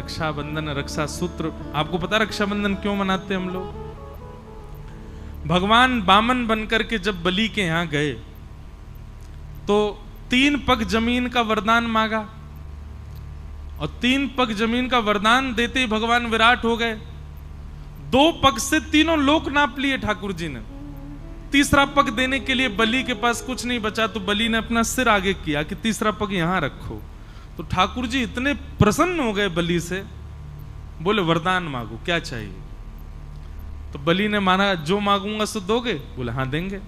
रक्षाबंधन, रक्षा सूत्र। आपको पता रक्षाबंधन क्यों मनाते हैं हम लोग? भगवान बामन बनकर के जब बलि के यहां गए तो 3 पग जमीन का वरदान मांगा, और 3 पग जमीन का वरदान देते ही भगवान विराट हो गए। 2 पग से तीनों लोक नाप लिए ठाकुर जी ने। तीसरा पग देने के लिए बलि के पास कुछ नहीं बचा, तो बलि ने अपना सिर आगे किया कि तीसरा पग यहां रखो। तो ठाकुर जी इतने प्रसन्न हो गए बलि से, बोले वरदान मांगो, क्या चाहिए? तो बलि ने माना, जो मांगूंगा सो दोगे? बोले हाँ देंगे।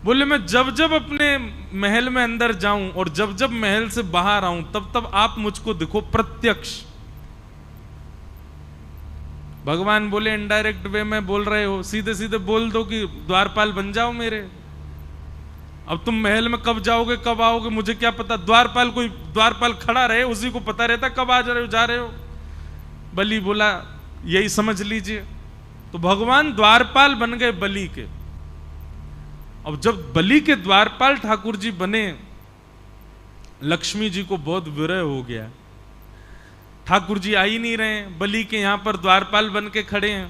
बोले मैं जब जब अपने महल में अंदर जाऊं और जब जब महल से बाहर आऊं तब तब आप मुझको दिखो प्रत्यक्ष। भगवान बोले इनडायरेक्ट वे में बोल रहे हो, सीधे सीधे बोल दो कि द्वारपाल बन जाओ मेरे। अब तुम महल में कब जाओगे कब आओगे मुझे क्या पता? द्वारपाल, कोई द्वारपाल खड़ा रहे उसी को पता रहता कब आ जा रहे हो। बलि बोला यही समझ लीजिए। तो भगवान द्वारपाल बन गए बलि के। अब जब बलि के द्वारपाल ठाकुर जी बने, लक्ष्मी जी को बहुत विरह हो गया। ठाकुर जी आ ही नहीं रहे, बलि के यहां पर द्वारपाल बन के खड़े हैं।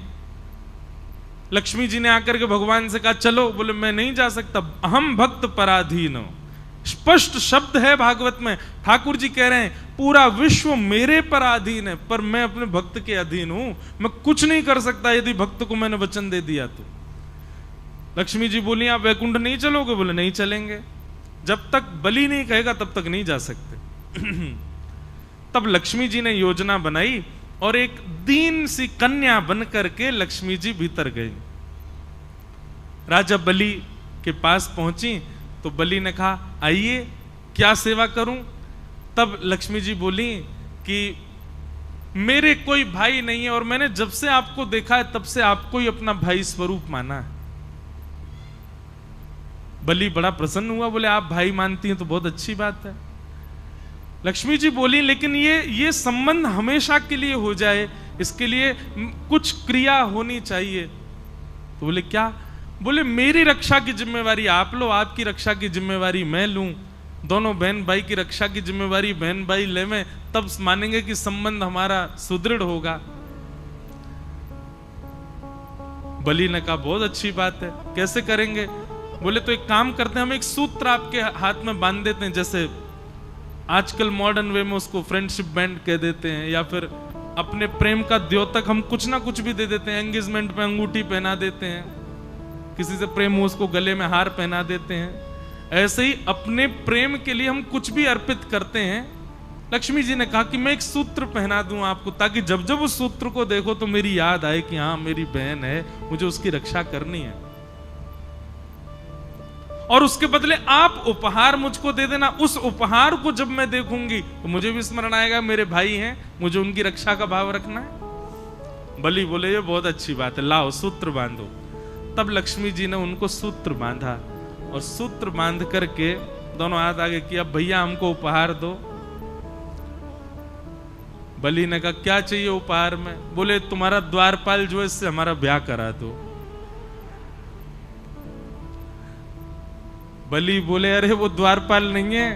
लक्ष्मी जी ने आकर के भगवान से कहा चलो। बोले मैं नहीं जा सकता, अहम भक्त पराधीन। स्पष्ट शब्द है भागवत में, ठाकुर जी कह रहे हैं पूरा विश्व मेरे पर अधीन है, पर मैं अपने भक्त के अधीन हूं, मैं कुछ नहीं कर सकता यदि भक्त को मैंने वचन दे दिया तो। लक्ष्मी जी बोली आप वैकुंठ नहीं चलोगे? बोले नहीं चलेंगे, जब तक बलि नहीं कहेगा तब तक नहीं जा सकते। तब लक्ष्मी जी ने योजना बनाई और एक दीन सी कन्या बन करके लक्ष्मी जी भीतर गई। राजा बलि के पास पहुंची तो बलि ने कहा आइए क्या सेवा करूं? तब लक्ष्मी जी बोली कि मेरे कोई भाई नहीं है और मैंने जब से आपको देखा है तब से आपको ही अपना भाई स्वरूप माना है। बलि बड़ा प्रसन्न हुआ, बोले आप भाई मानती हैं तो बहुत अच्छी बात है। लक्ष्मी जी बोली लेकिन ये संबंध हमेशा के लिए हो जाए, इसके लिए कुछ क्रिया होनी चाहिए। तो बोले क्या? बोले मेरी रक्षा की जिम्मेवारी आप लो, आपकी रक्षा की जिम्मेवारी मैं लूं, दोनों बहन भाई की रक्षा की जिम्मेवारी बहन भाई ले में, तब मानेंगे कि संबंध हमारा सुदृढ़ होगा। बलि ने कहा बहुत अच्छी बात है, कैसे करेंगे? बोले तो एक काम करते हैं, हम एक सूत्र आपके हाथ में बांध देते हैं, जैसे आजकल मॉडर्न वे में उसको फ्रेंडशिप बैंड कह देते हैं, या फिर अपने प्रेम का द्योतक हम कुछ ना कुछ भी दे देते हैं। एंगेजमेंट पे अंगूठी पहना देते हैं, किसी से प्रेम हो उसको गले में हार पहना देते हैं। ऐसे ही अपने प्रेम के लिए हम कुछ भी अर्पित करते हैं। लक्ष्मी जी ने कहा कि मैं एक सूत्र पहना दूं आपको, ताकि जब जब उस सूत्र को देखो तो मेरी याद आए कि हाँ मेरी बहन है, मुझे उसकी रक्षा करनी है। और उसके बदले आप उपहार मुझको दे देना। उस उपहार को जब मैं देखूंगी तो मुझे भी स्मरण आएगा मेरे भाई हैं, मुझे उनकी रक्षा का भाव रखना है। बलि बोले ये बहुत अच्छी बात है, लाओ सूत्र बांधो। तब लक्ष्मी जी ने उनको सूत्र बांधा और सूत्र बांध करके दोनों हाथ आगे किया, भैया हमको उपहार दो। बलि ने कहा क्या चाहिए उपहार में? बोले तुम्हारा द्वारपाल जो है इससे हमारा ब्याह करा दो। बलि बोले अरे वो द्वारपाल नहीं है,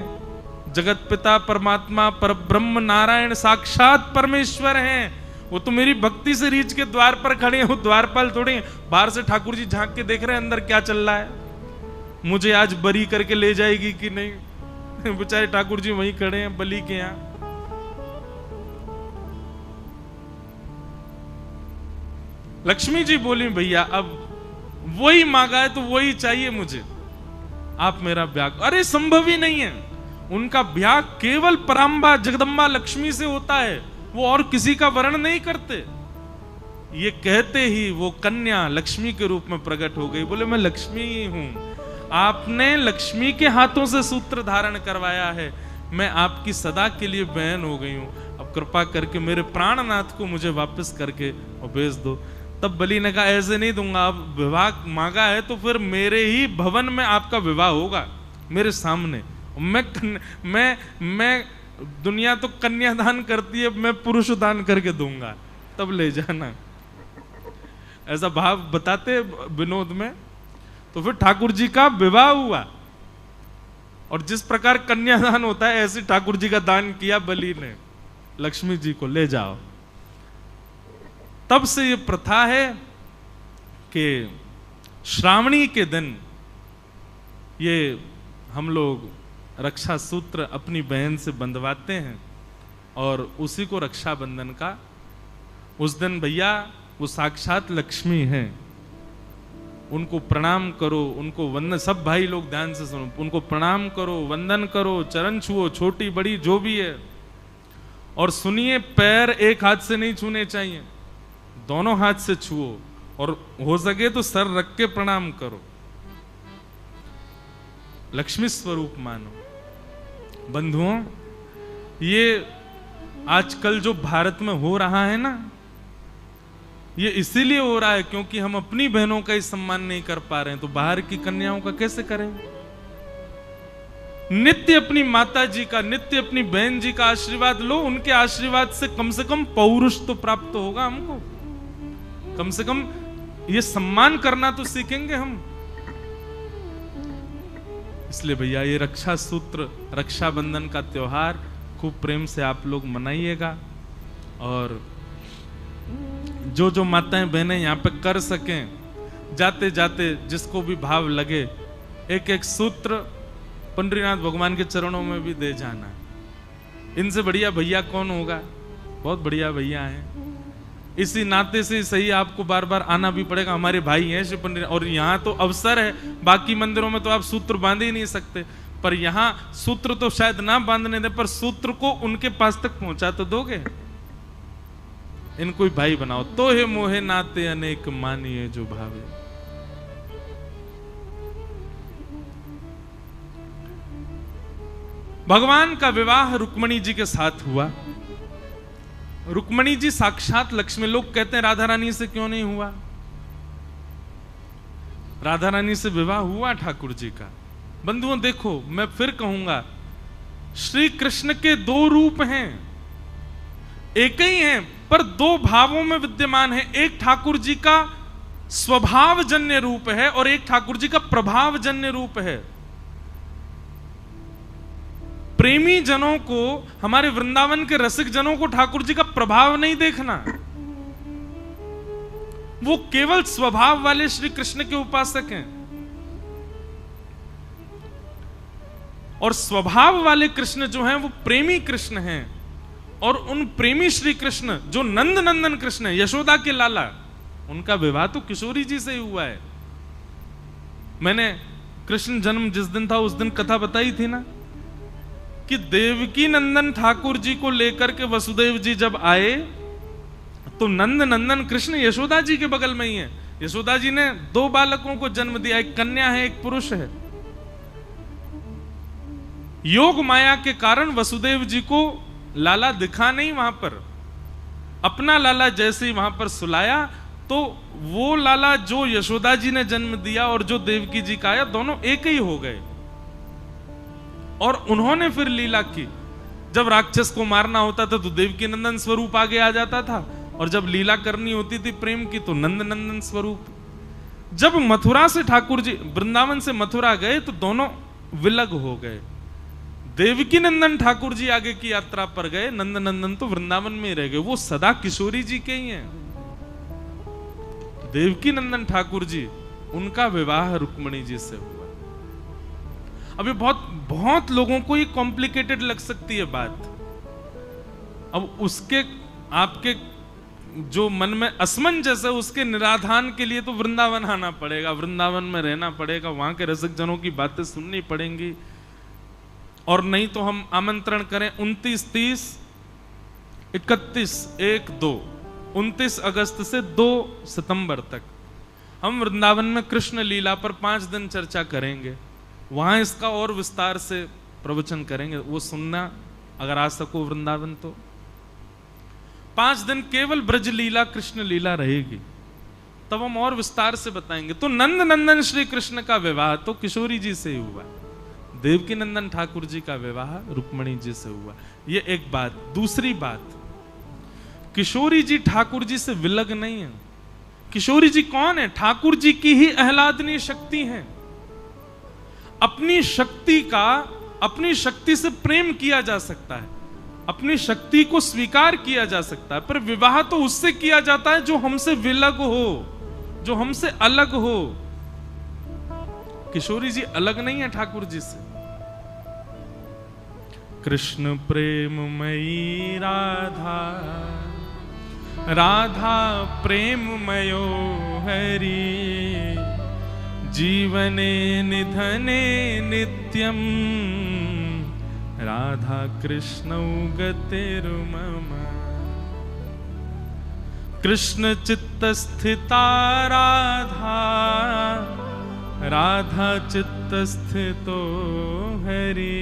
जगत पिता परमात्मा परब्रह्म नारायण साक्षात परमेश्वर हैं, वो तो मेरी भक्ति से रीछ के द्वार पर खड़े हैं, वो द्वारपाल थोड़े हैं। बाहर से ठाकुर जी झांक के देख रहे हैं अंदर क्या चल रहा है, मुझे आज बरी करके ले जाएगी कि नहीं। बेचारे ठाकुर जी वहीं खड़े हैं बलि के यहां। लक्ष्मी जी बोली भैया अब वही मांगा है तो वही चाहिए मुझे, आप मेरा ब्याह। अरे संभव ही नहीं है, उनका ब्याह केवल पराम्बा जगदम्बा लक्ष्मी से होता है, वो और किसी का वर्ण नहीं करते। ये कहते ही वो कन्या लक्ष्मी के रूप में प्रकट हो गई। बोले मैं लक्ष्मी ही हूं, आपने लक्ष्मी के हाथों से सूत्र धारण करवाया है, मैं आपकी सदा के लिए बहन हो गई हूं, अब कृपा करके मेरे प्राणनाथ को मुझे वापस करके और भेज दो। तब बलि ने कहा ऐसे नहीं दूंगा, अब विवाह मांगा है तो फिर मेरे ही भवन में आपका विवाह होगा, मेरे सामने। मैं दुनिया तो कन्यादान करती है, मैं पुरुष दान करके दूंगा, तब ले जाना। ऐसा भाव बताते विनोद में। तो फिर ठाकुर जी का विवाह हुआ और जिस प्रकार कन्यादान होता है ऐसे ठाकुर जी का दान किया बलि ने। लक्ष्मी जी को ले जाओ। तब से ये प्रथा है कि श्रावणी के दिन ये हम लोग रक्षा सूत्र अपनी बहन से बंधवाते हैं और उसी को रक्षाबंधन का उस दिन भैया वो साक्षात लक्ष्मी हैं, उनको प्रणाम करो, उनको वंदन, सब भाई लोग ध्यान से सुनो, उनको प्रणाम करो, वंदन करो, चरण छुओ, छोटी बड़ी जो भी है। और सुनिए, पैर एक हाथ से नहीं छूने चाहिए, दोनों हाथ से छुओ और हो सके तो सर रख के प्रणाम करो, लक्ष्मी स्वरूप मानो। बंधुओं, ये आजकल जो भारत में हो रहा है ना, ये इसीलिए हो रहा है क्योंकि हम अपनी बहनों का ही सम्मान नहीं कर पा रहे हैं, तो बाहर की कन्याओं का कैसे करें? नित्य अपनी माता जी का, नित्य अपनी बहन जी का आशीर्वाद लो, उनके आशीर्वाद से कम पौरुष तो प्राप्त होगा हमको, कम से कम ये सम्मान करना तो सीखेंगे हम। इसलिए भैया ये रक्षा सूत्र, रक्षाबंधन का त्योहार खूब प्रेम से आप लोग मनाइएगा। और जो जो माताएं बहनें यहाँ पे कर सकें, जाते जाते जिसको भी भाव लगे एक एक सूत्र पंडरीनाथ भगवान के चरणों में भी दे जाना। इनसे बढ़िया भैया कौन होगा? बहुत बढ़िया भैया हैं। इसी नाते से सही आपको बार बार आना भी पड़ेगा, हमारे भाई हैं श्री पंडित। और यहाँ तो अवसर है, बाकी मंदिरों में तो आप सूत्र बांध ही नहीं सकते, पर यहाँ सूत्र तो शायद ना बांधने दे, पर सूत्र को उनके पास तक पहुंचा तो दोगे। इनको ही भाई बनाओ। तो हे मोहे नाते अनेक मानिए जो भावे। भगवान का विवाह रुक्मणी जी के साथ हुआ। रुक्मणी जी साक्षात लक्ष्मी। लोग कहते हैं राधा रानी से क्यों नहीं हुआ? राधा रानी से विवाह हुआ ठाकुर जी का। बंधुओं देखो, मैं फिर कहूंगा, श्री कृष्ण के दो रूप हैं, एक ही हैं पर दो भावों में विद्यमान है। एक ठाकुर जी का स्वभाव जन्य रूप है और एक ठाकुर जी का प्रभाव जन्य रूप है। प्रेमी जनों को, हमारे वृंदावन के रसिक जनों को ठाकुर जी का प्रभाव नहीं देखना, वो केवल स्वभाव वाले श्री कृष्ण के उपासक हैं। और स्वभाव वाले कृष्ण जो हैं वो प्रेमी कृष्ण हैं। और उन प्रेमी श्री कृष्ण जो नंद नंदन कृष्ण है, यशोदा के लाला, उनका विवाह तो किशोरी जी से ही हुआ है। मैंने कृष्ण जन्म जिस दिन था उस दिन कथा बताई थी ना, कि देवकी नंदन ठाकुर जी को लेकर के वसुदेव जी जब आए तो नंद नंदन कृष्ण यशोदा जी के बगल में ही है। यशोदा जी ने दो बालकों को जन्म दिया, एक कन्या है एक पुरुष है। योग माया के कारण वसुदेव जी को लाला दिखा नहीं वहां पर, अपना लाला जैसे ही वहां पर सुलाया तो वो लाला जो यशोदा जी ने जन्म दिया और जो देवकी जी का आया, दोनों एक ही हो गए। और उन्होंने फिर लीला की। जब राक्षस को मारना होता था तो देवकी नंदन स्वरूप आगे आ जाता था, और जब लीला करनी होती थी प्रेम की तो नंद नंदन स्वरूप। जब मथुरा से ठाकुर जी, वृंदावन से मथुरा गए तो दोनों विलग हो गए। देवकी नंदन ठाकुर जी आगे की यात्रा पर गए, नंद नंदन तो वृंदावन में रह गए। वो सदा किशोरी जी के ही हैं। देवकी नंदन ठाकुर जी, उनका विवाह रुक्मणी जी से हुआ। अभी बहुत लोगों को ये कॉम्प्लिकेटेड लग सकती है बात। अब उसके आपके जो मन में असमंजस है उसके निराधान के लिए तो वृंदावन आना पड़ेगा, वृंदावन में रहना पड़ेगा, वहां के रसिक जनों की बातें सुननी पड़ेंगी। और नहीं तो हम आमंत्रण करें 29, 30, 31, 1, 2, 29 अगस्त से 2 सितंबर तक हम वृंदावन में कृष्ण लीला पर 5 दिन चर्चा करेंगे। वहां इसका और विस्तार से प्रवचन करेंगे, वो सुनना अगर आ सको वृंदावन तो। 5 दिन केवल ब्रज लीला कृष्ण लीला रहेगी, तब हम और विस्तार से बताएंगे। तो नंद नंदन श्री कृष्ण का विवाह तो किशोरी जी से ही हुआ, देवकी नंदन ठाकुर जी का विवाह रुक्मणी जी से हुआ। ये एक बात। दूसरी बात, किशोरी जी ठाकुर जी से विलग नहीं है। किशोरी जी कौन है? ठाकुर जी की ही आह्लादनीय शक्ति है। अपनी शक्ति का, अपनी शक्ति से प्रेम किया जा सकता है। अपनी शक्ति को स्वीकार किया जा सकता है, पर विवाह तो उससे किया जाता है जो हमसे विलग हो, जो हमसे अलग हो। किशोरी जी अलग नहीं है ठाकुर जी से। कृष्ण प्रेममयी राधा, राधा प्रेममयो हरि, जीवने निधने नित्यम, राधा कृष्णौ गतिर्मम। कृष्ण चित्तस्थिता राधा, राधा चित्तस्थितो हरि,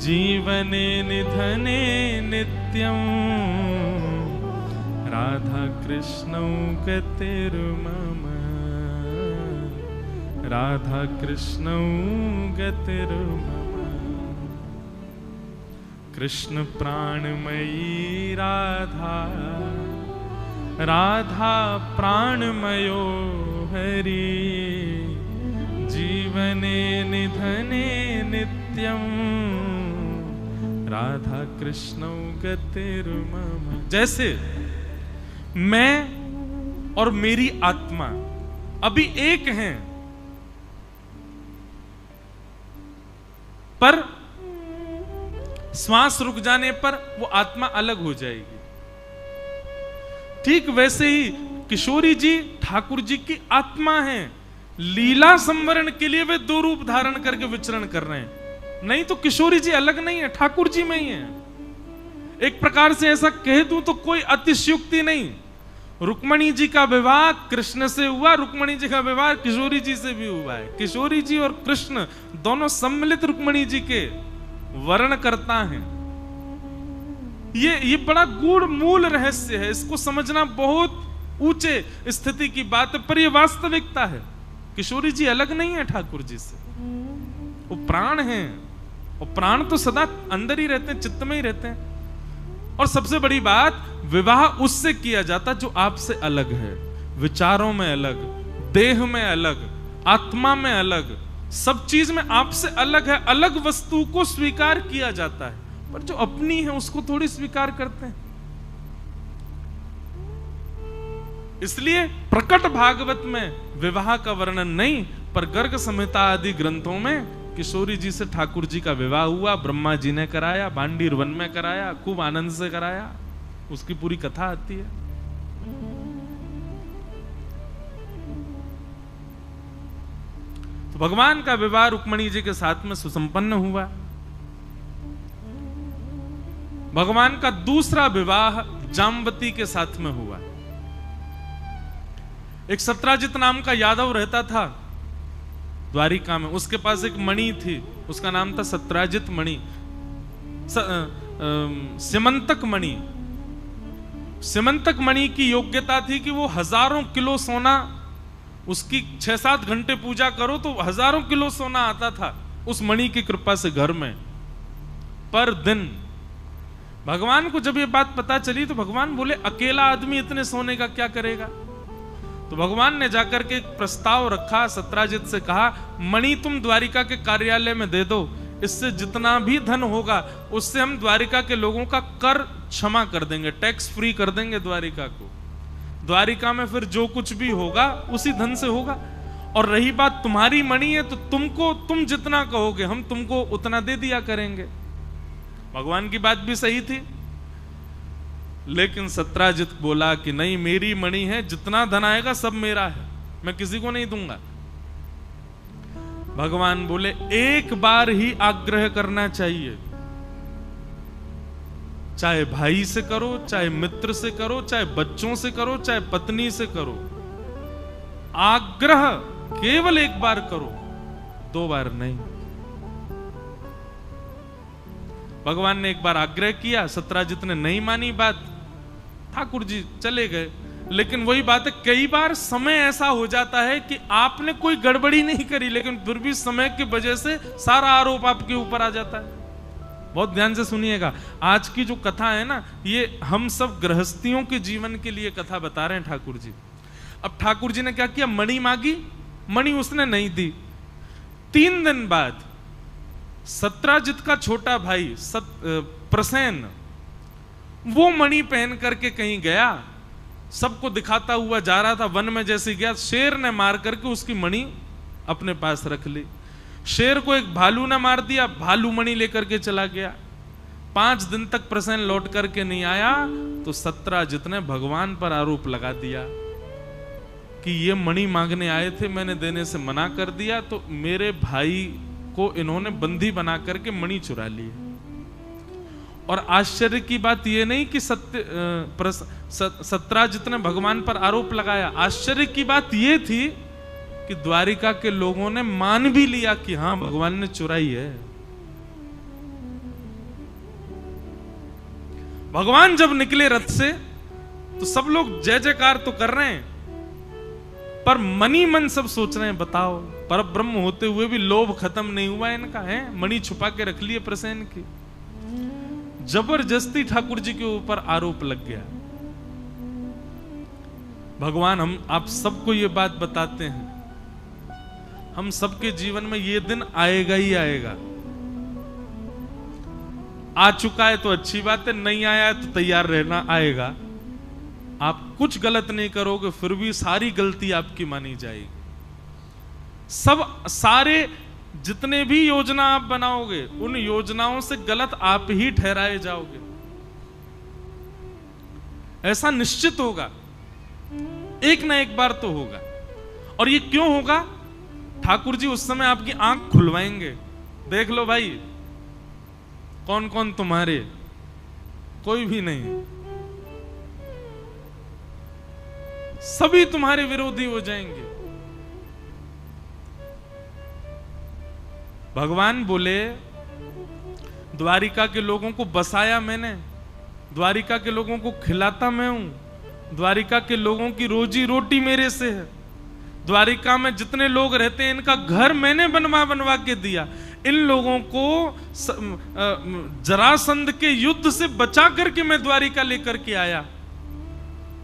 जीवने निधने नित्यं, राधा कृष्णौ गतिर्मम, राधा कृष्णौ गतिर्मम। कृष्ण प्राणमयी राधा, राधा प्राणमयो हरि, जीवने निधने नित्यं, राधा कृष्णौ गतिर्मम। जैसे मैं और मेरी आत्मा अभी एक हैं, पर श्वास रुक जाने पर वो आत्मा अलग हो जाएगी। ठीक वैसे ही किशोरी जी ठाकुर जी की आत्मा हैं। लीला संवरण के लिए वे दो रूप धारण करके विचरण कर रहे हैं, नहीं तो किशोरी जी अलग नहीं है, ठाकुर जी में ही है। एक प्रकार से ऐसा कह दूं तो कोई अतिशयोक्ति नहीं। रुक्मणी जी का विवाह कृष्ण से हुआ, रुक्मणी जी का विवाह किशोरी जी से भी हुआ है। किशोरी जी और कृष्ण दोनों सम्मिलित रुक्मणी जी के वर्ण करता है। ये बड़ा गूढ़ मूल रहस्य है, इसको समझना बहुत ऊंचे स्थिति की बात है, पर यह वास्तविकता है। किशोरी जी अलग नहीं है ठाकुर जी से, वो प्राण हैं, और प्राण तो सदा अंदर ही रहते हैं, चित्त में ही रहते हैं। और सबसे बड़ी बात, विवाह उससे किया जाता जो आपसे अलग है, विचारों में अलग, देह में अलग, आत्मा में अलग, सब चीज में आपसे अलग है। अलग वस्तु को स्वीकार किया जाता है, पर जो अपनी है उसको थोड़ी स्वीकार करते हैं। इसलिए प्रकट भागवत में विवाह का वर्णन नहीं, पर गर्ग संहिता आदि ग्रंथों में किशोरी जी से ठाकुर जी का विवाह हुआ, ब्रह्मा जी ने कराया, बांडीर वन में कराया, खूब आनंद से कराया, उसकी पूरी कथा आती है। तो भगवान का विवाह रुक्मणी जी के साथ में सुसंपन्न हुआ। भगवान का दूसरा विवाह जामवती के साथ में हुआ। एक सत्राजित नाम का यादव रहता था द्वारिका में, उसके पास एक मणि थी, उसका नाम था सत्राजित मणि, सिमंतक मणि। सिमंतक मणि की योग्यता थी कि वो हजारों किलो सोना, उसकी 6-7 घंटे पूजा करो तो हजारों किलो सोना आता था उस मणि की कृपा से घर में पर दिन। भगवान को जब ये बात पता चली तो भगवान बोले, अकेला आदमी इतने सोने का क्या करेगा? तो भगवान ने जाकर के एक प्रस्ताव रखा, सत्राजित से कहा, मणि तुम द्वारिका के कार्यालय में दे दो, इससे जितना भी धन होगा उससे हम द्वारिका के लोगों का कर क्षमा कर देंगे, टैक्स फ्री कर देंगे द्वारिका को। द्वारिका में फिर जो कुछ भी होगा उसी धन से होगा। और रही बात तुम्हारी मणि है तो तुम जितना कहोगे हम तुमको उतना दे दिया करेंगे। भगवान की बात भी सही थी, लेकिन सत्राजित बोला कि नहीं, मेरी मणि है, जितना धन आएगा सब मेरा है, मैं किसी को नहीं दूंगा। भगवान बोले, एक बार ही आग्रह करना चाहिए, चाहे भाई से करो, चाहे मित्र से करो, चाहे बच्चों से करो, चाहे पत्नी से करो, आग्रह केवल एक बार करो, 2 बार नहीं। भगवान ने एक बार आग्रह किया, सत्राजित ने नहीं मानी बात, ठाकुर जी चले गए। लेकिन वही बात है, कई बार समय ऐसा हो जाता है कि आपने कोई गड़बड़ी नहीं करी, लेकिन फिर भी समय की वजह से सारा आरोप आपके ऊपर आ जाता है। बहुत ध्यान से सुनिएगा, आज की जो कथा है ना, ये हम सब गृहस्थियों के जीवन के लिए कथा बता रहे हैं ठाकुर जी। अब ठाकुर जी ने क्या किया, मणि मांगी, मणि उसने नहीं दी। 3 दिन बाद सत्राजित का छोटा भाई प्रसेन वो मणि पहन करके कहीं गया, सबको दिखाता हुआ जा रहा था, वन में जैसे गया शेर ने मार करके उसकी मणि अपने पास रख ली। शेर को एक भालू ने मार दिया, भालू मणि लेकर के चला गया। 5 दिन तक प्रसेन लौट करके नहीं आया तो 17 जितने भगवान पर आरोप लगा दिया कि ये मणि मांगने आए थे, मैंने देने से मना कर दिया, तो मेरे भाई को इन्होंने बंदी बना करके मणि चुरा ली। और आश्चर्य की बात यह नहीं कि 17 जितने भगवान पर आरोप लगाया, आश्चर्य की बात यह थी कि द्वारिका के लोगों ने मान भी लिया कि हां भगवान ने चुराई है। भगवान जब निकले रथ से तो सब लोग जय जयकार तो कर रहे हैं, पर मनी मन सब सोच रहे हैं, बताओ पर ब्रह्म होते हुए भी लोभ खत्म नहीं हुआ इनका, है मणि छुपा के रख लिए प्रसेन की। जबरदस्ती ठाकुर जी के ऊपर आरोप लग गया। भगवान हम आप सबको ये बात बताते हैं, हम सबके जीवन में ये दिन आएगा ही आएगा। आ चुका है तो अच्छी बात है, नहीं आया है तो तैयार रहना, आएगा। आप कुछ गलत नहीं करोगे फिर भी सारी गलती आपकी मानी जाएगी। सब सारे जितने भी योजना आप बनाओगे उन योजनाओं से गलत आप ही ठहराए जाओगे, ऐसा निश्चित होगा, एक ना एक बार तो होगा। और ये क्यों होगा? ठाकुर जी उस समय आपकी आंख खुलवाएंगे, देख लो भाई कौन कौन तुम्हारे, कोई भी नहीं, सभी तुम्हारे विरोधी हो जाएंगे। भगवान बोले द्वारिका के लोगों को बसाया मैंने, द्वारिका के लोगों को खिलाता मैं हूं, द्वारिका के लोगों की रोजी रोटी मेरे से है, द्वारिका में जितने लोग रहते हैं इनका घर मैंने बनवा के दिया, इन लोगों को जरासंध के युद्ध से बचा करके मैं द्वारिका लेकर के आया।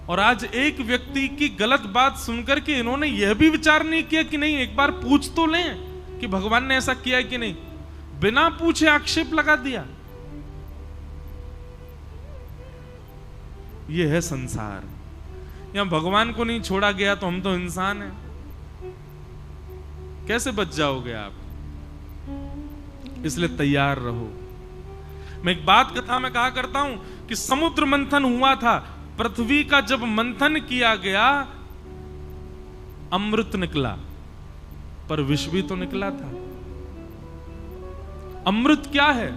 और आज एक व्यक्ति की गलत बात सुनकर के इन्होंने यह भी विचार नहीं किया कि नहीं एक बार पूछ तो लें कि भगवान ने ऐसा किया है कि नहीं, बिना पूछे आक्षेप लगा दिया। यह है संसार। यहां भगवान को नहीं छोड़ा गया तो हम तो इंसान हैं, कैसे बच जाओगे आप? इसलिए तैयार रहो। मैं एक बात कथा में कहा करता हूं कि समुद्र मंथन हुआ था, पृथ्वी का जब मंथन किया गया अमृत निकला, पर विष भी तो निकला था। अमृत क्या है?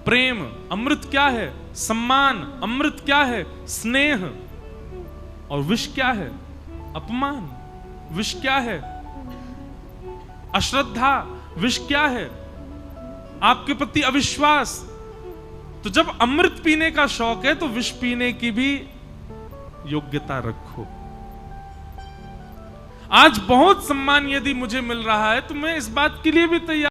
प्रेम। अमृत क्या है? सम्मान। अमृत क्या है? स्नेह। और विष क्या है? अपमान। विष क्या है? अश्रद्धा। विष क्या है? आपके प्रति अविश्वास। तो जब अमृत पीने का शौक है तो विष पीने की भी योग्यता रखो। आज बहुत सम्मान यदि मुझे मिल रहा है तो मैं इस बात के लिए भी तैयार